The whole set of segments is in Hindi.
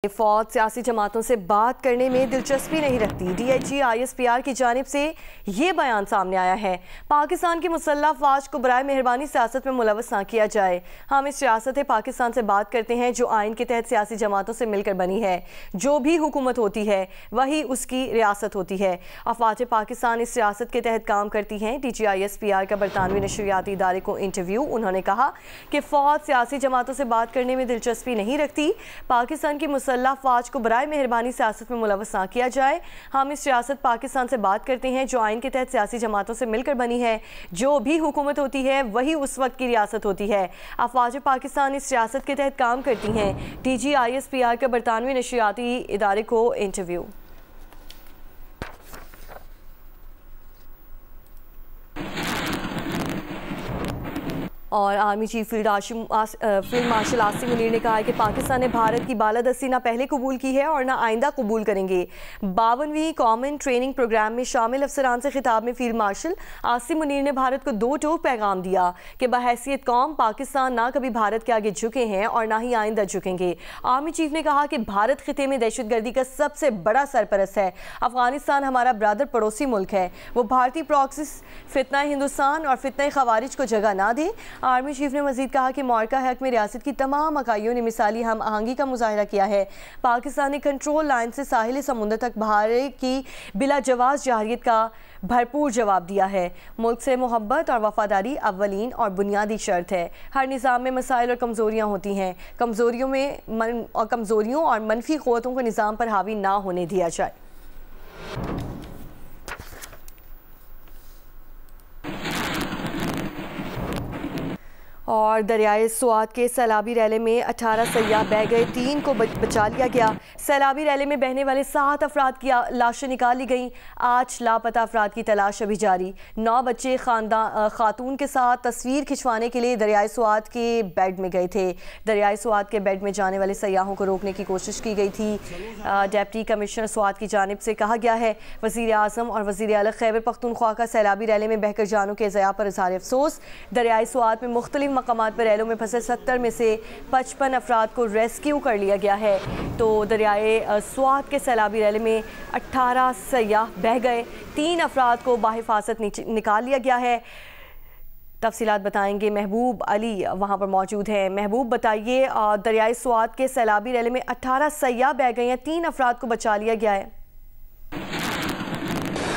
फौज सियासी जमातों से बात करने में दिलचस्पी नहीं रखती। DIG ISPR की जानिब से ये बयान सामने आया है। पाकिस्तान की मुसल्लह अफवाज को बराए मेहरबानी सियासत में मुलव्वस ना किया जाए। हम इस रियासत पाकिस्तान से बात करते हैं जो आइन के तहत सियासी जमातों से मिलकर बनी है। जो भी हुकूमत होती है वही उसकी रियासत होती है। अफवाज पाकिस्तान इस रियासत के तहत काम करती हैं। DIG ISPR का बरतानवी नशरियाती इदारे को इंटरव्यू। उन्होंने कहा कि फौज सियासी जमातों से बात करने में दिलचस्पी नहीं रखती। पाकिस्तान की मुसल्लह अफवाज को बराए मेहरबानी सियासत में मुलव्वस ना किया जाए। हम इस रियासत पाकिस्तान से बात करते हैं जो आइन के तहत सियासी जमातों से मिलकर बनी है। जो भी हुकूमत होती है वही उस वक्त की रियासत होती है। अफवाज पाकिस्तान इस रियासत के तहत काम करती हैं। DIG ISPR के बरतानवी नशरियाती इदारे को इंटरव्यू। और army chief field marshal Asim Munir ने कहा है कि पाकिस्तान ने भारत की बालादस्ती ना पहले कबूल की है और ना आइंदा कबूल करेंगे। 52वीं कॉमन ट्रेनिंग प्रोग्राम में शामिल अफसरान से खिताब में फील्ड मार्शल आसिम मुनीर ने भारत को दो टोक पैगाम दिया कि बहैसियत कौम पाकिस्तान ना कभी भारत के आगे झुके हैं और ना ही आइंदा झुकेंगे। आर्मी चीफ ने कहा कि भारत खिते में दहशतगर्दी का सबसे बड़ा सरपरस्त है। अफगानिस्तान हमारा ब्रदर पड़ोसी मुल्क है। वो भारतीय प्रॉक्सिस फितना हिंदुस्तान और फितना खवारिज को जगह ना दे। आर्मी चीफ ने मजीद कहा कि मौरका हक में रियासत की तमाम इकाइयों ने मिसाली हम आहंगी का मुजाहरा किया है। पाकिस्तान ने कंट्रोल लाइन से साहिल समुंदर तक भारत की बिला जवाज जारियत का भरपूर जवाब दिया है। मुल्क से मोहब्बत और वफादारी अव्वलीन और बुनियादी शर्त है। हर निज़ाम में मसाइल और कमज़ोरियाँ होती हैं। कमज़ोरियों और मनफी क़ुव्वतों को निज़ाम पर हावी ना होने दिया जाए। और दरियाए स्वात के सैलाबी रैले में 18 सयाह बह गए, 3 को बचा लिया गया। सैलाबी रैले में बहने वाले 7 अफराद की लाशें निकाल ली गईं। 8 लापता अफराद की तलाश अभी जारी। 9 बच्चे खातून के साथ तस्वीर खिंचवाने के लिए दरियाए स्वात के बेड में गए थे। दरियाए स्वात के बेड में जाने वाले सयाहों को रोकने की कोशिश की गई थी। डिप्टी कमिश्नर स्वात की जानिब से कहा गया है वज़ीर आज़म और वज़ीर आला खैबर पख्तूनख्वा का सैलाबी रैले में बहकर जानों के ज़या पर इज़हार अफसोस। दरियाए स्वात में मुख्तलिफ मकामात पर रैलों में फंसे 70 में से 55 अफराद को रेस्क्यू कर लिया गया है। तो दरियाए स्वात के सैलाबी रैले में 18 सयाह बह गए, 3 अफराद को बाहिफाजत निकाल लिया गया है। तफसीलात बताएंगे महबूब अली वहाँ पर मौजूद हैं। महबूब बताइए, दरियाए स्वात के सैलाबी रैले में 18 सयाह बह गए हैं, 3 अफराद को बचा लिया गया है।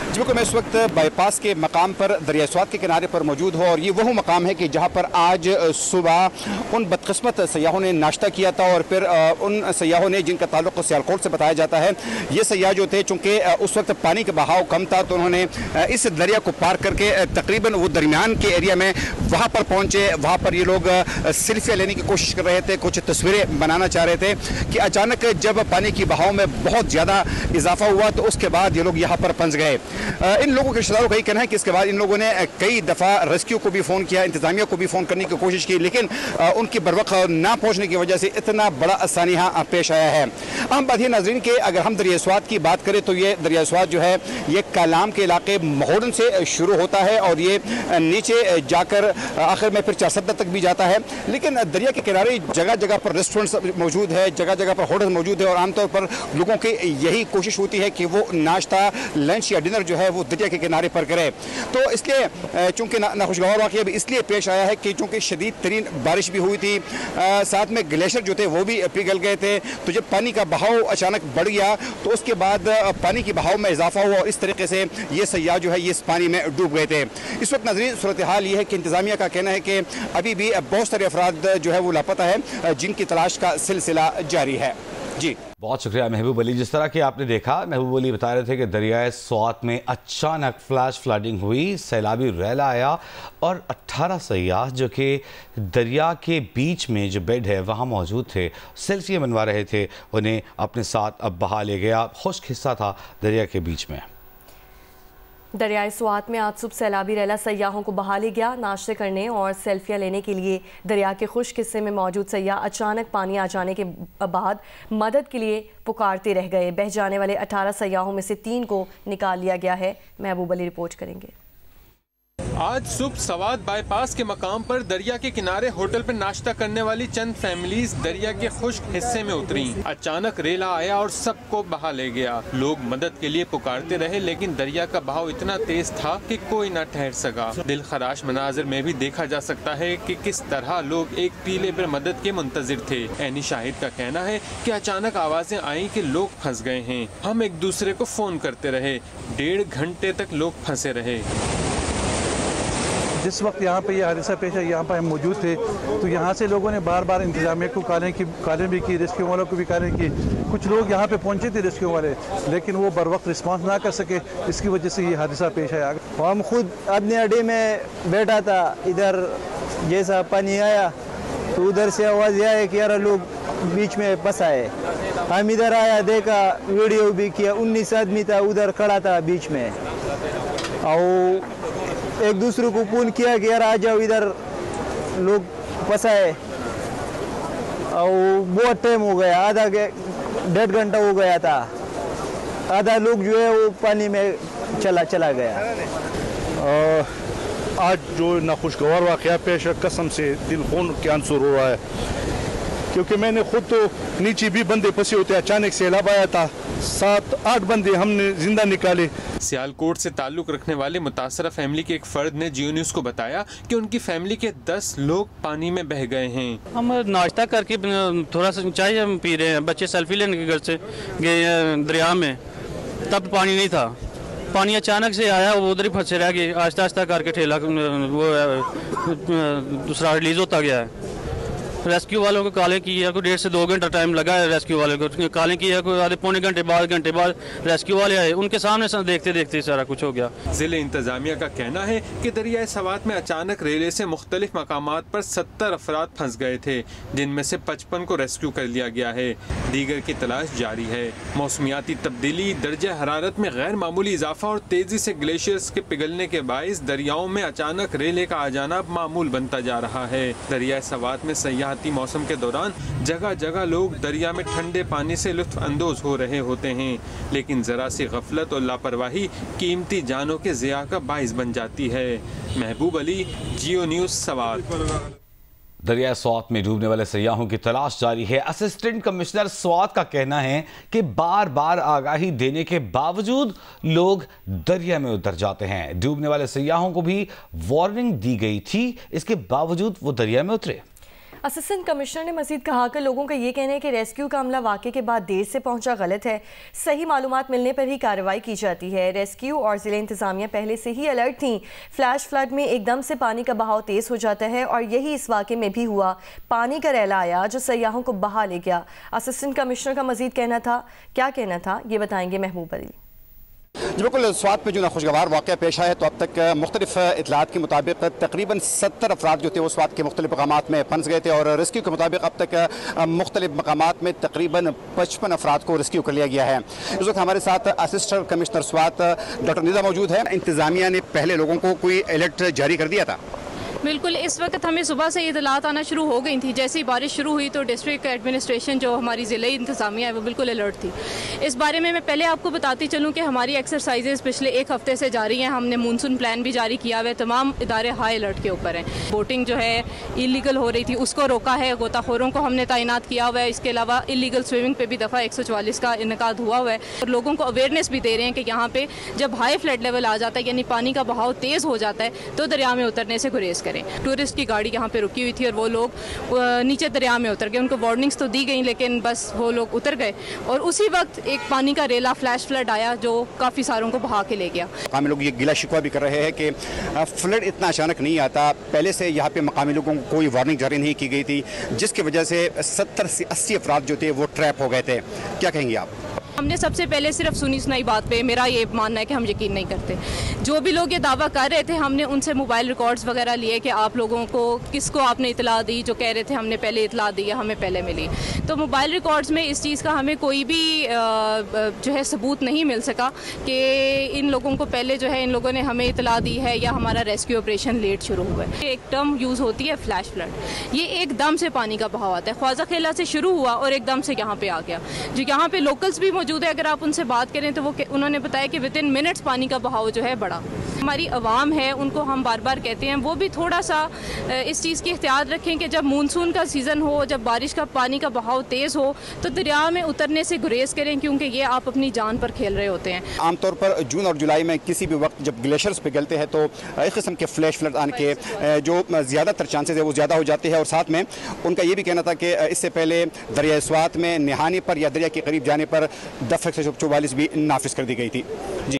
जी बिल्कुल, मैं इस वक्त बाईपास के मकाम पर दरिया स्वात के किनारे पर मौजूद हूँ और ये वह मकाम है कि जहाँ पर आज सुबह उन बदकिस्मत सयाहों ने नाश्ता किया था और फिर उन सयाहों ने जिनका ताल्लुक सियालकोट से बताया जाता है, ये सयाह जो थे चूँकि उस वक्त पानी का बहाव कम था तो उन्होंने इस दरिया को पार करके तकरीबन वो दरमियान के एरिया में वहाँ पर पहुँचे। वहाँ पर ये लोग सेल्फियाँ लेने की कोशिश कर रहे थे, कुछ तस्वीरें बनाना चाह रहे थे कि अचानक जब पानी की बहाव में बहुत ज़्यादा इजाफा हुआ तो उसके बाद ये लोग यहाँ पर फंस गए। इन लोगों के रिश्तेदारों का यही कहना है कि इसके बाद इन लोगों ने कई दफ़ा रेस्क्यू को भी फ़ोन किया, इंतजामिया को भी फ़ोन करने की कोशिश की, लेकिन उनकी बरवक्त ना पहुँचने की वजह से इतना बड़ा सानिया पेश आया है। अहम बात यह नाज़रीन कि अगर हम दरिया स्वात की बात करें तो ये दरिया स्वात जो है ये कालाम के इलाके महोडन से शुरू होता है और ये नीचे जाकर आखिर में फिर चारसद्दा तक भी जाता है। लेकिन दरिया के किनारे जगह जगह पर रेस्टोरेंट्स मौजूद है, जगह जगह पर होटल मौजूद है और आमतौर पर लोगों की यही कोशिश होती है कि वो नाश्ता, लंच या डिनर जो है वो दरिया के किनारे पर करे। तो इसलिए चूंकि नाखुशगवार वाक़या भी इसलिए पेश आया है कि चूंकि शदीद तरीन बारिश भी हुई थी, साथ में ग्लेशियर जो थे वो भी पिघल गए थे। तो जब पानी का बहाव अचानक बढ़ गया तो उसके बाद पानी की बहाव में इजाफा हुआ और इस तरीके से ये सयाह जो है ये इस पानी में डूब गए थे। इस वक्त नाज़रीन सूरत हाल ये है कि इंतजामिया का कहना है कि अभी भी बहुत सारे अफराद जो है वो लापता है, जिनकी तलाश का सिलसिला जारी है। जी बहुत शुक्रिया महबूब अली। जिस तरह कि आपने देखा, महबूब अली बता रहे थे कि दरियाए स्वात में अचानक फ्लैश फ्लडिंग हुई, सैलाबी रैला आया और 18 सयाह जो कि दरिया के बीच में जो बेड है वहाँ मौजूद थे, सेल्फी बनवा रहे थे, उन्हें अपने साथ अब बहा ले गया। खुश्क हिस्सा था दरिया के बीच में। दरियाए स्वात में आज सुबह सैलाबी रैला सयाहों को बहा ले गया। नाश्ते करने और सेल्फियाँ लेने के लिए दरिया के खुश्क हिस्से में मौजूद सयाह अचानक पानी आ जाने के बाद मदद के लिए पुकारते रह गए। बह जाने वाले 18 सयाहों में से 3 को निकाल लिया गया है। महबूब अली रिपोर्ट करेंगे। आज सुबह सवात बाईपास के मकाम पर दरिया के किनारे होटल पर नाश्ता करने वाली चंद फैमिलीज दरिया के खुश्क हिस्से में उतरी। अचानक रेला आया और सबको बहा ले गया। लोग मदद के लिए पुकारते रहे, लेकिन दरिया का बहाव इतना तेज था कि कोई न ठहर सका। दिल खराश मनाजिर में भी देखा जा सकता है कि किस तरह लोग एक पीले पर मदद के मुंतजिर थे। ऐनी शाहिद का कहना है कि अचानक आवाजें आई कि लोग फंस गए हैं। हम एक दूसरे को फोन करते रहे, 1.5 घंटे तक लोग फंसे रहे। जिस वक्त यहाँ पे ये हादसा पेश है, यहाँ पर हम मौजूद थे, तो यहाँ से लोगों ने बार बार इंतजामिया को कॉलें भी की, रेस्क्यू वालों को भी कॉलें की। कुछ लोग यहाँ पे पहुँचे थे रेस्क्यू वाले, लेकिन वो बर वक्त रिस्पॉन्स ना कर सके, इसकी वजह से ये हादसा पेश आया। हम खुद अपने अड्डे में बैठा था, इधर जैसा पानी आया तो उधर से आवाज़ यह है कि यार लोग बीच में फंसा है। हम इधर आया, देखा, वीडियो भी किया। 19 आदमी था उधर खड़ा था बीच में, और एक दूसरे को फोन किया कि यार आ जाओ, इधर लोग फंसा है। और बहुत टाइम हो गया, 1.5 घंटा हो गया था। आधा लोग जो है वो पानी में चला गया। आज जो नाखुशगवार वाक़या पेश है, कसम से दिल खून के आंसू रो रहा है, क्योंकि मैंने खुद तो नीचे भी बंदे फंसे होते, अचानक सैलाब आया था, 7-8 बंदे हमने जिंदा निकाले। सियालकोट से ताल्लुक रखने वाले मुतासरा फैमिली के एक फर्द ने जियो न्यूज़ को बताया कि उनकी फैमिली के 10 लोग पानी में बह गए हैं। हम नाश्ता करके थोड़ा सा चाय हम पी रहे हैं, बच्चे सेल्फी लेने के घर से गए दरिया में, तब पानी नहीं था। पानी अचानक से आया, वो उधर ही फंसे रह गए। आहिस्ता आहिस्ता करके ठेला वो दूसरा रिलीज होता गया है। रेस्क्यू वालों को कॉलें की है, कोई 1.5 से 2 घंटा टाइम लगा है। रेस्क्यू वाले को कॉलें की है, कोई आधे पौने घंटे बाद रेस्क्यू वाले आए, उनके सामने देखते देखते सारा कुछ हो गया। जिले इंतजामिया का कहना है कि दरियाए सवात में अचानक रेले से मुख्तलिफ मकामात पर 70 अफराद फंस गए थे, जिनमें से 55 को रेस्क्यू कर लिया गया है। दीगर की तलाश जारी है। मौसमियाती तब्दीली, दर्जा हरारत में गैर मामूली इजाफा और तेजी से ग्लेशियर्स के पिघलने के बाइस दरियाओं में अचानक रेले का आ जाना मामूल बनता जा रहा है। दरियाए सवात में सयाहती मौसम के दौरान जगह जगह लोग दरिया में ठंडे पानी से लुत्फ अंदोज हो रहे होते हैं, लेकिन जरा सी गफलत और लापरवाही कीमती जानों के ज़िया का बाइस बन जाती है। महबूब अली, जियो न्यूज़, सवात। दरिया स्वात में डूबने वाले सयाहों की तलाश जारी है। असिस्टेंट कमिश्नर स्वात का कहना है कि बार बार आगाही देने के बावजूद लोग दरिया में उतर जाते हैं। डूबने वाले सयाहों को भी वार्निंग दी गई थी, इसके बावजूद वो दरिया में उतरे। असिस्टेंट कमिश्नर ने मजीद कहा कि लोगों का ये कहना है कि रेस्क्यू का अमला वाक़े के बाद देर से पहुंचा गलत है। सही मालूमात मिलने पर ही कार्रवाई की जाती है। रेस्क्यू और ज़िले इंतज़ामिया पहले से ही अलर्ट थी। फ्लैश फ्लड में एकदम से पानी का बहाव तेज़ हो जाता है और यही इस वाक़े में भी हुआ। पानी का रैला आया जो सयाहों को बहा ले गया। असिस्टेंट कमिश्नर का मजीद कहना था, क्या कहना था ये बताएंगे महबूब अली। बिल्कुल, स्वात में जो नाखुशगवार वाक़या पेश आया है, तो अब तक मुख्तलिफ इतलात के मुताबिक तकरीबन 70 अफराद जो थे वो स्वात के मुख्तलिफ मकामात में फंस गए थे, और रेस्क्यू के मुताबिक अब तक मुख्तलिफ मकामात में तकरीबन 55 अफराद को रेस्क्यू कर लिया गया है। इस वक्त हमारे साथ assistant commissioner Swat doctor Nida मौजूद है। इंतज़ामिया ने पहले लोगों को कोई अलर्ट जारी कर दिया था? बिल्कुल, इस वक्त हमें सुबह से इतलात आना शुरू हो गई थी। जैसे ही बारिश शुरू हुई तो डिस्ट्रिक्ट एडमिनिस्ट्रेशन जो हमारी ज़िले इंतज़ामिया है वो बिल्कुल अलर्ट थी। इस बारे में मैं पहले आपको बताती चलूँ कि हमारी एक्सरसाइजेज पिछले 1 हफ्ते से जारी हैं। हमने मानसून प्लान भी जारी किया हुआ है। तमाम इदारे हाई अलर्ट के ऊपर हैं। बोटिंग जो है इलीगल हो रही थी उसको रोका है, गोताखोरों को हमने तैनात किया हुआ है। इसके अलावा इलीगल स्विमिंग पे भी दफ़ा 144 का इनकाद हुआ हुआ है, और लोगों को अवेयरनेस भी दे रहे हैं कि यहाँ पे जब हाई फ्लड लेवल आ जाता है, यानी पानी का बहाव तेज़ हो जाता है, तो दरिया में उतरने से गुरेज करें। टूरिस्ट की गाड़ी यहाँ पे रुकी हुई थी और वो लोग नीचे दरिया में उतर गए। उनको वार्निंग्स तो दी गई, लेकिन बस वो लोग उतर गए, और उसी वक्त एक पानी का रेला फ्लैश फ्लड आया जो काफ़ी सारों को बहा के ले गया। मकामी लोग ये गिला शिकवा भी कर रहे हैं कि फ्लड इतना अचानक नहीं आता, पहले से यहाँ पे मकामी लोगों को कोई वार्निंग जारी नहीं की गई थी, जिसकी वजह से 70 से 80 अफराद जो थे वो ट्रैप हो गए थे। क्या कहेंगे आप? हमने सबसे पहले सिर्फ सुनी सुनाई बात पे मेरा ये मानना है कि हम यकीन नहीं करते। जो भी लोग ये दावा कर रहे थे, हमने उनसे मोबाइल रिकॉर्ड्स वगैरह लिए कि आप लोगों को किसको आपने इतला दी, जो कह रहे थे हमने पहले इतला दी या हमें पहले मिली। तो मोबाइल रिकॉर्ड्स में इस चीज़ का हमें कोई भी जो है सबूत नहीं मिल सका कि इन लोगों को पहले जो है इन लोगों ने हमें इतला दी है या हमारा रेस्क्यू ऑपरेशन लेट शुरू हुआ है। एक टर्म यूज़ होती है फ्लैश फ्लड। ये एकदम से पानी का बहाव आता है, ख्वाजा खेला से शुरू हुआ और एकदम से यहाँ पे आ गया। जो यहाँ पे लोकल्स भी मौजूद है, अगर आप उनसे बात करें तो वो उन्होंने बताया कि विद इन मिनट्स पानी का बहाव जो है बढ़ा। हमारी आवाम है, उनको हम बार बार कहते हैं वो भी थोड़ा सा इस चीज़ की एहतियात रखें कि जब मानसून का सीज़न हो, जब बारिश का पानी का बहाव तेज़ हो तो दरिया में उतरने से गुरेज करें, क्योंकि ये आप अपनी जान पर खेल रहे होते हैं। आमतौर पर जून और जुलाई में किसी भी वक्त जब ग्लेशियर्स पिघलते हैं तो इस किस्म के फ्लैश फ्लड आने के जो ज़्यादातर चांसेस है वो ज़्यादा हो जाते हैं। और साथ में उनका ये भी कहना था कि इससे पहले दरिया स्वात में नहाने पर या दरिया के करीब जाने पर 10 से 44 भी नाफिज कर दी गई थी। जी।